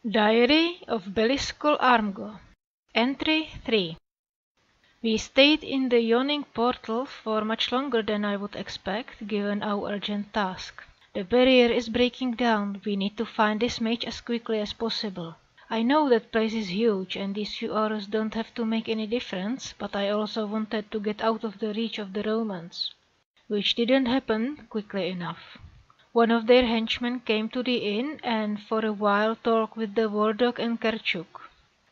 Diary of Bellis Col'Armgo. Entry 3. We stayed in the yawning portal for much longer than I would expect, given our urgent task. The barrier is breaking down. We need to find this mage as quickly as possible. I know that place is huge and these few hours don't have to make any difference, but I also wanted to get out of the reach of the Romans, which didn't happen quickly enough. One of their henchmen came to the inn and for a while talked with the war dog and Kerchuk.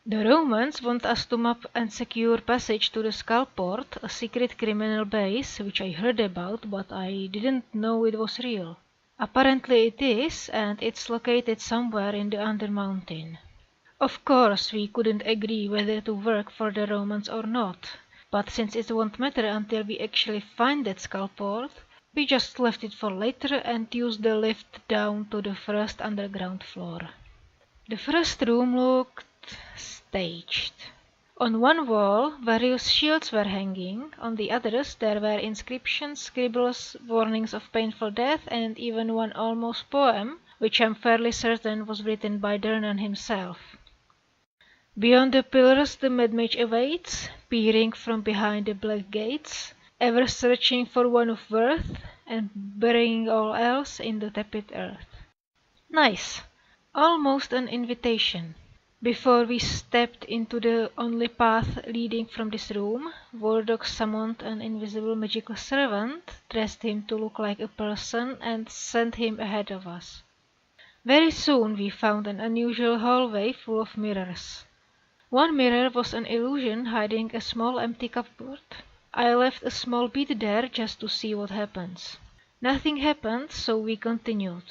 The Romans want us to map and secure passage to the Skullport, a secret criminal base which I heard about, but I didn't know it was real. Apparently it is, and it's located somewhere in the Undermountain. Of course, we couldn't agree whether to work for the Romans or not, but since it won't matter until we actually find that Skullport, we just left it for later and used the lift down to the first underground floor. The first room looked staged. On one wall, various shields were hanging, on the others there were inscriptions, scribbles, warnings of painful death, and even one almost poem, which I'm fairly certain was written by Dernan himself. Beyond the pillars the Mad Mage awaits, peering from behind the black gates, ever searching for one of worth, and burying all else in the tepid earth. Nice! Almost an invitation. Before we stepped into the only path leading from this room, Wardog summoned an invisible magical servant, dressed him to look like a person, and sent him ahead of us. Very soon we found an unusual hallway full of mirrors. One mirror was an illusion hiding a small empty cupboard. I left a small bead there just to see what happens. Nothing happened, so we continued.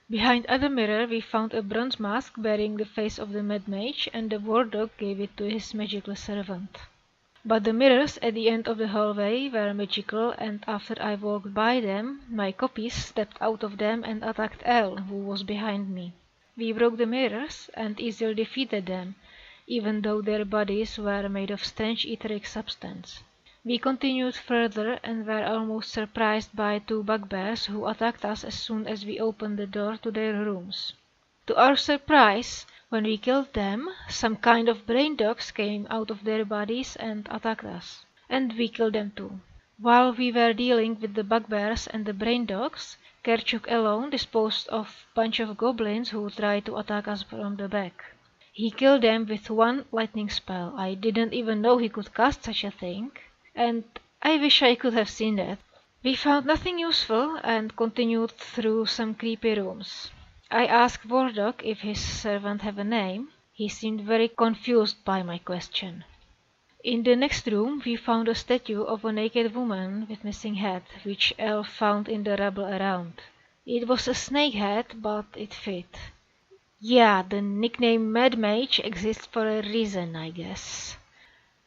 Behind other mirror we found a bronze mask bearing the face of the Mad Mage, and the war dog gave it to his magical servant. But the mirrors at the end of the hallway were magical, and after I walked by them, my copies stepped out of them and attacked Elle, who was behind me. We broke the mirrors and easily defeated them, even though their bodies were made of strange etheric substance. We continued further and were almost surprised by two bugbears who attacked us as soon as we opened the door to their rooms. To our surprise, when we killed them, some kind of brain dogs came out of their bodies and attacked us. And we killed them too. While we were dealing with the bugbears and the brain dogs, Kerchuk alone disposed of a bunch of goblins who tried to attack us from the back. He killed them with one lightning spell. I didn't even know he could cast such a thing, and I wish I could have seen that. We found nothing useful and continued through some creepy rooms. I asked Wardog if his servant had a name. He seemed very confused by my question. In the next room we found a statue of a naked woman with missing head, which Elle found in the rubble around. It was a snake head, but it fit. Yeah, the nickname Mad Mage exists for a reason, I guess.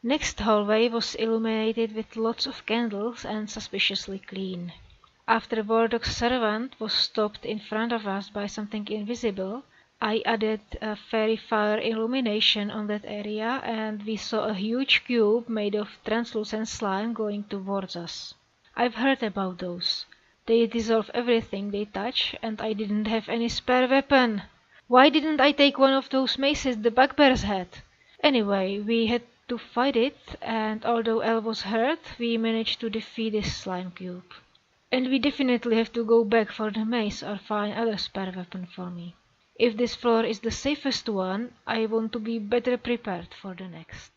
Next hallway was illuminated with lots of candles and suspiciously clean. After Wardog's servant was stopped in front of us by something invisible, I added a fairy fire illumination on that area, and we saw a huge cube made of translucent slime going towards us. I've heard about those. They dissolve everything they touch, and I didn't have any spare weapon. Why didn't I take one of those maces the bugbears had? Anyway, we had to fight it, and although Elle was hurt, we managed to defeat this slime cube. And we definitely have to go back for the mace or find other spare weapon for me. If this floor is the safest one, I want to be better prepared for the next.